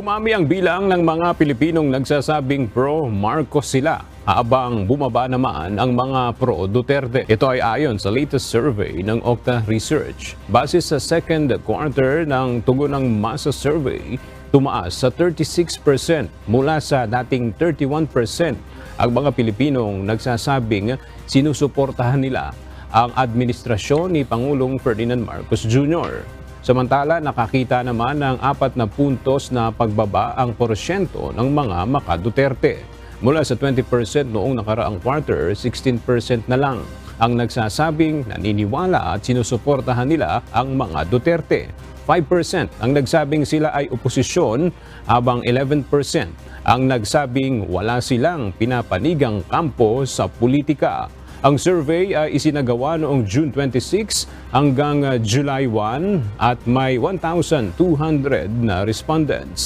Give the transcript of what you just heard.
Dumami ang bilang ng mga Pilipinong nagsasabing pro-Marcos sila, habang bumaba naman ang mga pro-Duterte. Ito ay ayon sa latest survey ng Okta Research. Base sa second quarter ng Tugunang Masa Survey, tumaas sa 36% mula sa dating 31% ang mga Pilipinong nagsasabing sinusuportahan nila ang administrasyon ni Pangulong Ferdinand Marcos Jr. Samantala, nakakita naman ng 4 na puntos na pagbaba ang porsyento ng mga maka-Duterte. Mula sa 20% noong nakaraang quarter, 16% na lang ang nagsasabing naniniwala at sinusuportahan nila ang mga Duterte. 5% ang nagsabing sila ay oposisyon, habang 11% ang nagsabing wala silang pinapanigang kampo sa politika. Ang survey ay isinagawa noong June 26 hanggang July 1 at may 1,200 na respondents.